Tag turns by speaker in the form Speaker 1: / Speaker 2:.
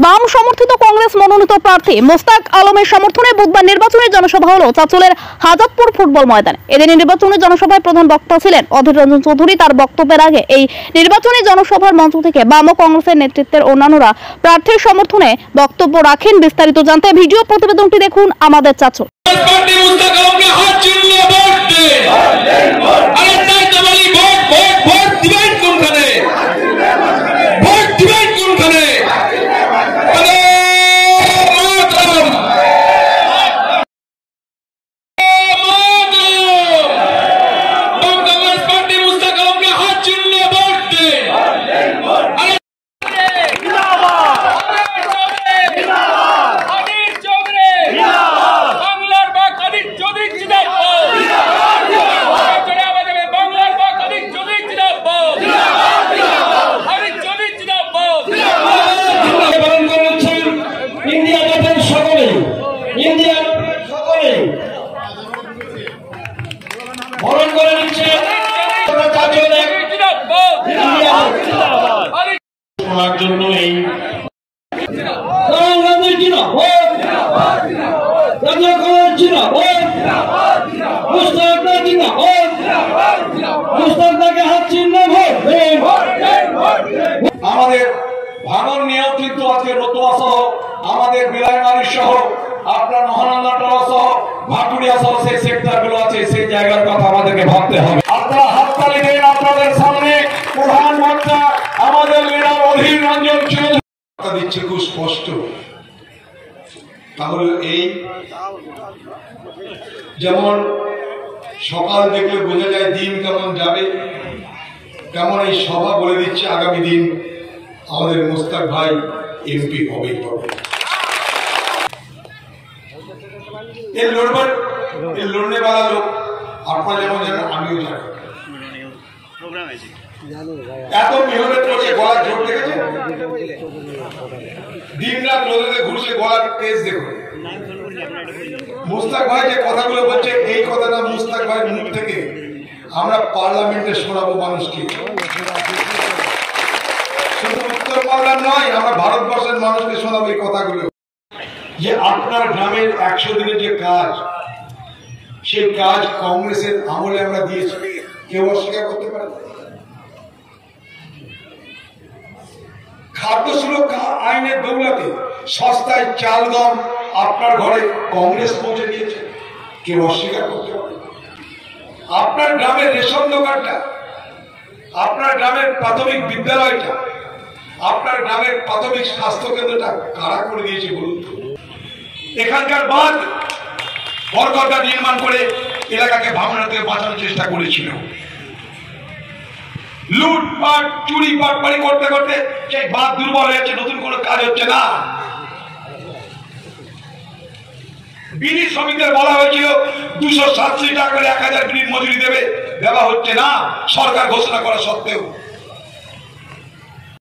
Speaker 1: বাম সমর্থিত কংগ্রেস মনোনীত প্রার্থী মোস্তাক আলমের সমর্থনে বুধবার নির্বাচনী জনসভা হলো চাঁচলের হাজাতপুর ফুটবল ময়দানে। এদিন নির্বাচনী জনসভায় প্রধান বক্তা ছিলেন অধীর রঞ্জন চৌধুরী। তার বক্তব্যের আগে এই নির্বাচনী জনসভার মঞ্চ থেকে বাম কংগ্রেসের নেতৃত্বের অন্যান্যরা প্রার্থীর সমর্থনে বক্তব্য রাখেন। বিস্তারিত জানতে ভিডিও প্রতিবেদনটি দেখুন আমাদের চাঁচল।
Speaker 2: জন্য এই আমাদের ভাঙন নিয়ন্ত্রিত আজকে রতুয়া সহ আমাদের বিলাইমারি সহ আপনার মহানন্দা টলা সহ ভাটুরিয়া সহ সেই সেক্টর গুলো আছে, সেই জায়গার কথা আমাদেরকে ভাবতে হবে। আপনারা হাততালি দেন। আপনাদের সামনে প্রধান বক্তা আমাদের লিডার অধীর রঞ্জন চৌধুরী দিচ্ছে খুব স্পষ্ট। তাহলে এই যেমন সকাল দেখলে বোঝা যায় দিন কেমন যাবে, তেমন এই সভা বলে দিচ্ছে আগামী দিন আমাদের মোস্তাক ভাই এমপি হবে। লড়নে वाला লোক আপনারা যেমন জানেন, আমিও জানি। এত মেহনত করছে, গলার জোর দেখেছে, দিন রাত রোদে ঘুরছে, গলার তেজ দেখো। মোস্তাক ভাই যে কথাগুলো বলছে, এই কথাটা মোস্তাক ভাই মুখ থেকে আমরা পার্লামেন্টে শোনাবো মানুষকে। শুধু উত্তর বাংলার নয়, আমরা ভারতবর্ষের মানুষকে শোনাবো এই কথাগুলো। যে আপনার গ্রামের 100 দিনের যে কাজ, সেই কাজ কংগ্রেসের আমলে আমরা দিয়েছি, কেউ অস্বীকার করতে পারে? খাদ্য সুরক্ষা আইনের দৌলতে সস্তায় চাল গম আপনার ঘরে কংগ্রেস পৌঁছে দিয়েছে, কেউ অস্বীকার করতে পারে? আপনার গ্রামের রেশন দোকানটা, আপনার গ্রামের প্রাথমিক বিদ্যালয়টা, আপনার গ্রামের প্রাথমিক স্বাস্থ্য কেন্দ্রটা কারা করে দিয়েছে বলুন তো? এখানকার বাঁধ বরগড়টা নির্মাণ করে এলাকাকে ভাঙন থেকে বাঁচানোর চেষ্টা করেছিল। লুটপাট চুরি পাটপাড়ি করতে করতে সেই বাঁধ দুর্বল হয়েছে, নতুন কোনো কাজ হচ্ছে না। বিড়ি শ্রমিকদের বলা হয়েছিল 287 টাকা করে 1000 গ্রিন মজুরি দেবে, দেওয়া হচ্ছে না সরকার ঘোষণা করা সত্ত্বেও।